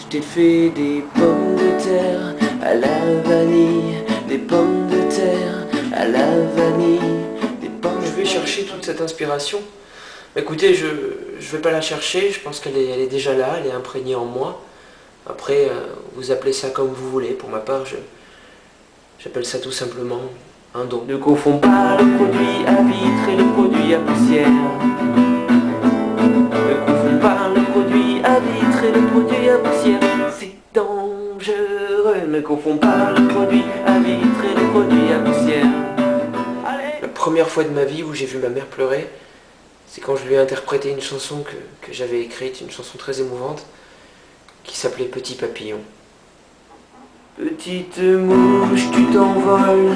Je t'ai fait des pommes de terre à la vanille, des pommes de terre à la vanille, des pommes. Je vais chercher toute cette inspiration. Écoutez, je vais pas la chercher, je pense qu'elle est déjà là, elle est imprégnée en moi. Après, vous appelez ça comme vous voulez. Pour ma part, j'appelle ça tout simplement un don. Ne confonds pas le produit à vitre et le produit à poussière. Ne confonds pas le produit à vitre et le produit à poussière. C'est dangereux. Ne confonds pas le produit à vitre et le produit à poussière. Allez. La première fois de ma vie où j'ai vu ma mère pleurer, c'est quand je lui ai interprété une chanson que j'avais écrite, une chanson très émouvante, qui s'appelait Petit Papillon. Petite mouche, tu t'envoles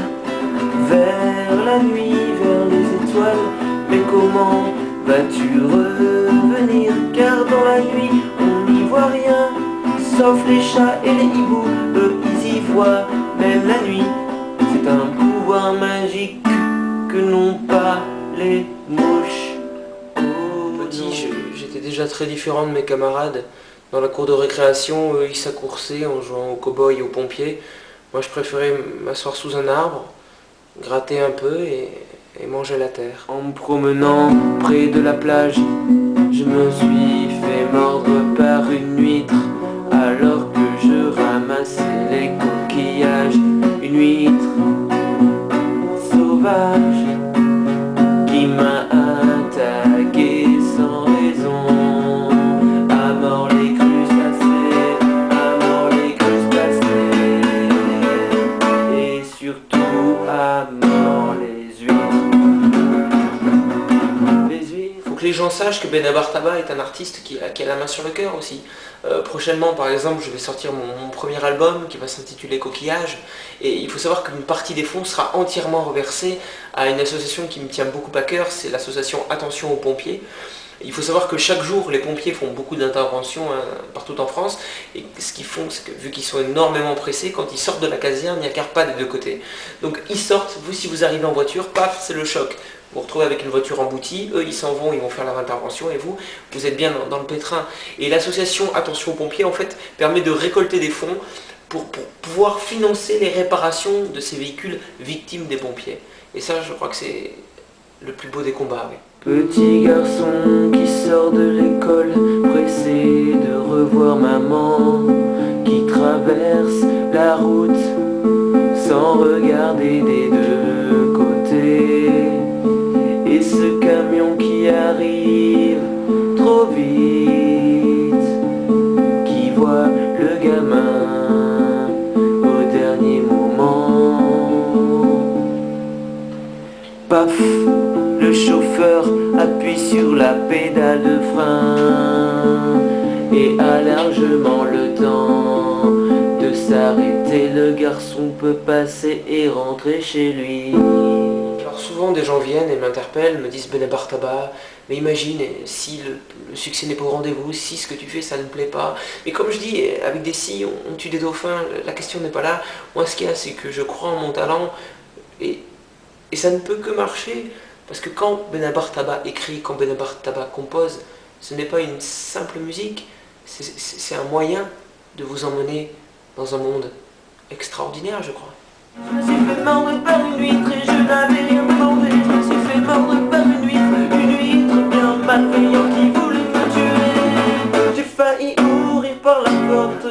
vers la nuit, vers les étoiles. Mais comment vas-tu revenir? Car dans la nuit, on n'y voit rien, sauf les chats et les hiboux, eux ils y voient même la nuit. C'est un pouvoir magique que n'ont pas les mouches. Petit, j'étais déjà très différent de mes camarades. Dans la cour de récréation, eux, ils s'accoursaient en jouant aux cow-boys et aux pompiers. Moi, je préférais m'asseoir sous un arbre, gratter un peu et manger la terre. En me promenant près de la plage, je me suis fait mordre par une huître, alors que je ramassais les coquillages. Une huître sauvage qui m'a attaqué sans raison. À mort les crustacés, à mort les crustacés, et surtout à mort les huîtres. Faut que les gens sachent que Benabar Taba est un artiste qui a la main sur le cœur aussi. Prochainement, par exemple, je vais sortir mon premier album qui va s'intituler Coquillage, et il faut savoir qu'une partie des fonds sera entièrement reversée à une association qui me tient beaucoup à cœur, c'est l'association Attention aux pompiers. Il faut savoir que chaque jour, les pompiers font beaucoup d'interventions partout en France, et ce qu'ils font, c'est que vu qu'ils sont énormément pressés, quand ils sortent de la caserne, il n'y a qu'un pas des deux côtés. Donc ils sortent, vous si vous arrivez en voiture, paf, c'est le choc. Vous vous retrouvez avec une voiture emboutie, eux ils s'en vont, ils vont faire leur intervention, et vous êtes bien dans le pétrin. Et l'association Attention aux pompiers, en fait, permet de récolter des fonds pour pouvoir financer les réparations de ces véhicules victimes des pompiers. Et ça, je crois que c'est le plus beau des combats, oui. Petit garçon qui sort de l'école, pressé de revoir maman, qui traverse la route sans regarder des deux côtés. Et ce camion qui arrive trop vite, qui voit le gamin au dernier moment. Paf, le chauffeur appuie sur la pédale de frein et a largement le temps de s'arrêter. Le garçon peut passer et rentrer chez lui. Alors souvent des gens viennent et m'interpellent, me disent Benabar Taba, mais imagine si le succès n'est pas au rendez-vous, si ce que tu fais ça ne plaît pas. Mais comme je dis, avec des si on tue des dauphins, la question n'est pas là. Moi ce qu'il y a c'est que je crois en mon talent et ça ne peut que marcher. Parce que quand Benabar Taba écrit, quand Benabar Taba compose, ce n'est pas une simple musique, c'est un moyen de vous emmener dans un monde extraordinaire, je crois. Je me suis fait mordre par une huître et je n'avais rien demandé. Je me suis fait mordre par une huître bien malveillante qui voulait me tuer. J'ai failli mourir par la porte.